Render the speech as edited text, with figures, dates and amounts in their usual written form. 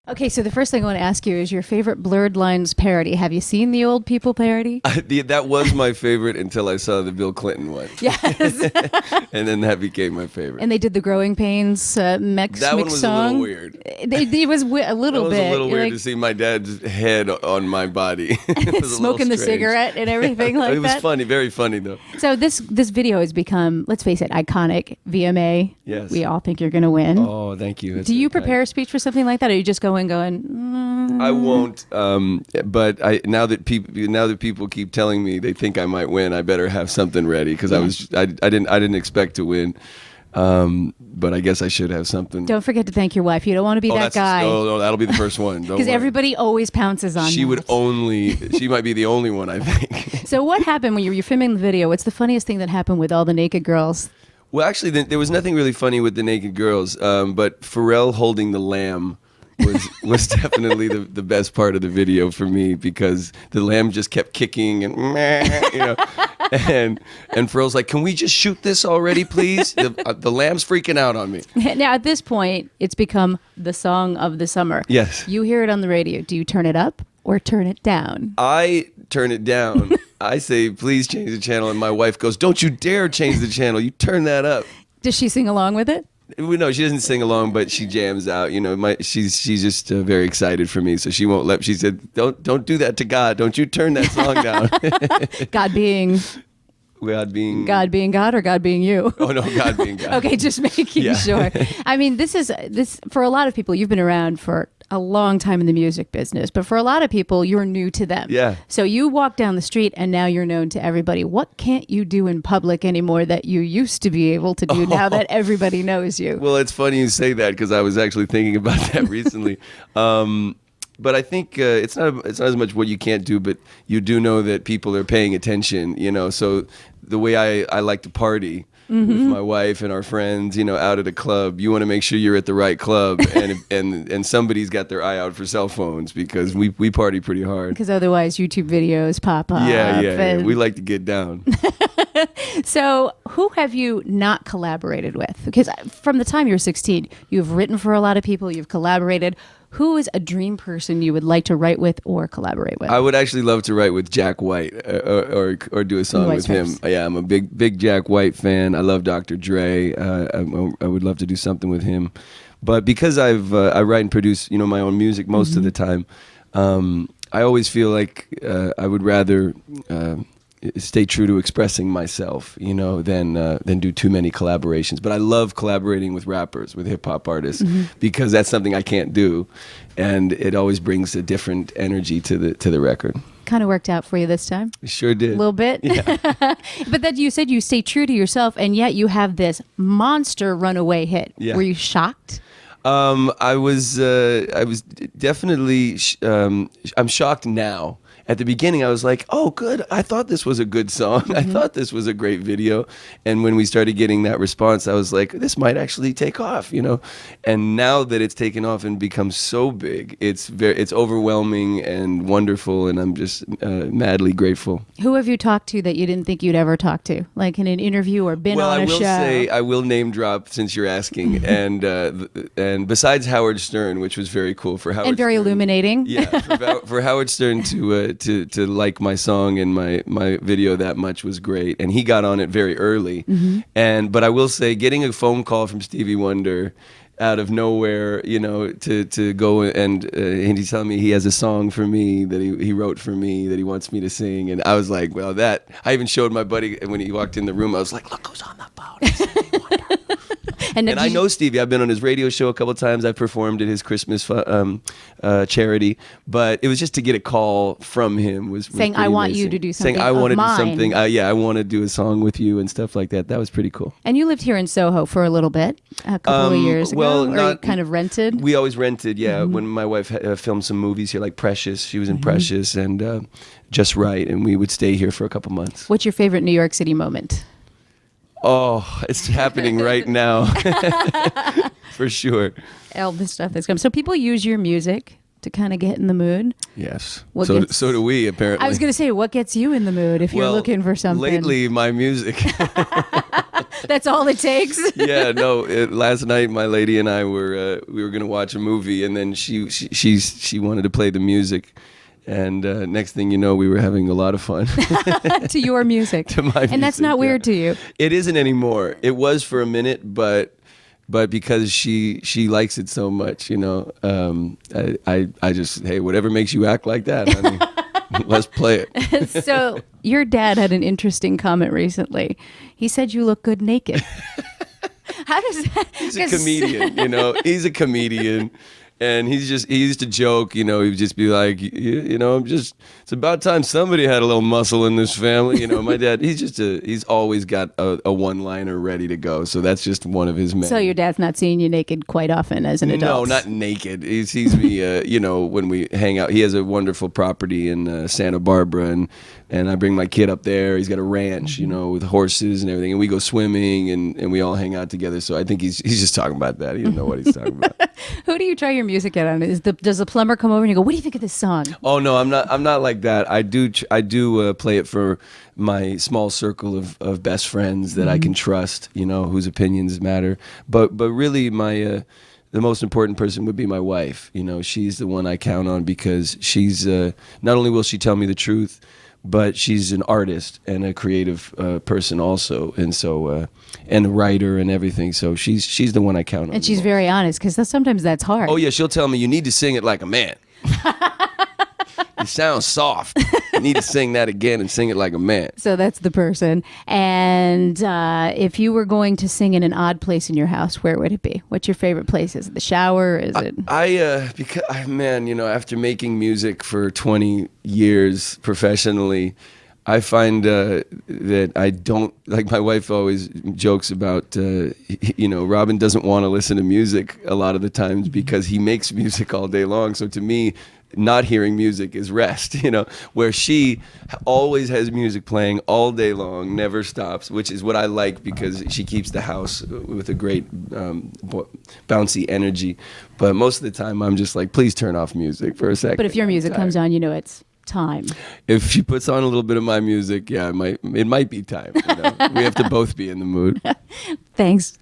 Okay, so the first thing I want to ask you is your favorite Blurred Lines parody. Have you seen the Old People parody? That was my favorite until I saw the Bill Clinton one. Yes. And then that became my favorite. And they did the Growing Pains mix That one was song. a little weird. It was a little bit. It was a little weird like, to see my dad's head on my body. smoking the cigarette and everything like that. It was funny, very funny though. So this video has become, let's face it, iconic. VMA. Yes. We all think you're going to win. Oh, thank you. That's Do you very prepare kind. a speech for something like that, or are you just going? I won't. But now that people keep telling me they think I might win, I better have something ready because I didn't expect to win. But I guess I should have something. Don't forget to thank your wife. You don't want to be that guy. No, that'll be the first one. Because everybody always pounces on She that. She might be the only one, I think. So what happened when you were filming the video? What's the funniest thing that happened with all the naked girls? Well, actually, there was nothing really funny with the naked girls, but Pharrell holding the lamb was definitely the best part of the video for me because the lamb just kept kicking and and Pharrell's like, "Can we just shoot this already, please?" The lamb's freaking out on me. Now at this point, it's become the song of the summer. Yes. You hear it on the radio. Do you turn it up or turn it down? I turn it down. I say, "Please change the channel," and my wife goes, "Don't you dare change the channel. You turn that up." Does she sing along with it? No, she doesn't sing along, but she jams out. She's just very excited for me, so she won't let. She said, "Don't do that to God. Don't you turn that song down." God being God or God being you? Oh no, God being God. Okay, just making sure. I mean, this for a lot of people. You've been around for a long time in the music business, but for a lot of people, you're new to them. Yeah. So you walk down the street and now you're known to everybody. What can't you do in public anymore that you used to be able to do now that everybody knows you? Well, it's funny you say that because I was actually thinking about that recently. But I think it's not as much what you can't do, but you do know that people are paying attention. So the way I like to party. With my wife and our friends, out at a club, you want to make sure you're at the right club, and somebody's got their eye out for cell phones because we party pretty hard. Because otherwise, YouTube videos pop up. Yeah. We like to get down. So, who have you not collaborated with? Because from the time you were 16, you've written for a lot of people. You've collaborated. Who is a dream person you would like to write with or collaborate with? I would actually love to write with Jack White or do a song with him. Yeah, I'm a big Jack White fan. I love Dr. Dre. I would love to do something with him. But because I write and produce my own music most of the time, I always feel like I would rather stay true to expressing myself, than do too many collaborations. But I love collaborating with rappers, with hip hop artists, because that's something I can't do, and it always brings a different energy to the record. Kind of worked out for you this time. It sure did. A little bit. Yeah. But then you said you stay true to yourself, and yet you have this monster Runaway hit. Yeah. Were you shocked? I was definitely. I'm shocked now. At the beginning, I was like, "Oh, good! I thought this was a good song. I thought this was a great video." And when we started getting that response, I was like, "This might actually take off," And now that it's taken off and become so big, it's overwhelming and wonderful, and I'm just madly grateful. Who have you talked to that you didn't think you'd ever talk to, like in an interview or been on a show? Well, I will name drop since you're asking, and besides Howard Stern, which was very cool for Howard, and very Stern, illuminating. Yeah, for Howard Stern to like my song and my video that much was great, and he got on it very early. But I will say, getting a phone call from Stevie Wonder out of nowhere, to go and he's telling me he has a song for me that he wrote for me that he wants me to sing, and I was like, well, I even showed my buddy when he walked in the room. I was like, look who's on the phone. It's Stevie Wonder. And I know Stevie. I've been on his radio show a couple of times. I performed at his Christmas charity, but it was just to get a call from him was saying, "I want you to do something." Saying, "I want to do something." I want to do a song with you and stuff like that. That was pretty cool. And you lived here in Soho for a little bit, a couple of years ago. Well, or you kind of rented. We always rented. Yeah, when my wife filmed some movies here, like Precious. She was in Precious and Just Right, and we would stay here for a couple months. What's your favorite New York City moment? Oh, it's happening right now. For sure. All the stuff that's come. So people use your music to kind of get in the mood? Yes. What So gets- so do we, apparently. I was going to say, what gets you in the mood if you're Well, looking for something? lately, my music. That's all it takes. Yeah, no. Last night, my lady and I we were gonna watch a movie, and then she wanted to play the music, and next thing you know, we were having a lot of fun. To your music. To my And that's music, not yeah. weird to you. It isn't anymore. It was for a minute, but because she likes it so much, I just, hey, whatever makes you act like that, honey, let's play it. So your dad had an interesting comment recently. He said you look good naked. How does that? He's a comedian, He's a comedian. And he used to joke, he would just be like, it's about time somebody had a little muscle in this family. My dad, he's always got a one-liner ready to go. So that's just one of his men. So your dad's not seeing you naked quite often as an adult? No, not naked. He sees me, when we hang out. He has a wonderful property in Santa Barbara, and I bring my kid up there. He's got a ranch, with horses and everything. And we go swimming, and we all hang out together. So I think he's just talking about that. He doesn't know what he's talking about. Who do you try your music at on? Does the plumber come over and you go, what do you think of this song? Oh no, I'm not like that. I do play it for my small circle of best friends that I can trust, whose opinions matter. But really, the most important person would be my wife. She's the one I count on because she's not only will she tell me the truth, but she's an artist and a creative person also, and so and a writer and everything. So she's the one I count on. And she's the most. very honest because sometimes that's hard. Oh yeah, she'll tell me you need to sing it like a man. You sound soft. You need to sing that again and sing it like a man. So that's the person. And if you were going to sing in an odd place in your house, where would it be? What's your favorite place? Is it the shower? Is it? After making music for 20 years professionally, I find that I don't, like my wife always jokes about, Robin doesn't want to listen to music a lot of the times because he makes music all day long. So to me, not hearing music is rest, where she always has music playing all day long, never stops, which is what I like because she keeps the house with a great bouncy energy. But most of the time I'm just like, please turn off music for a second. But if your music comes on, it's time. If she puts on a little bit of my music, yeah, it might be time. We have to both be in the mood. Thanks.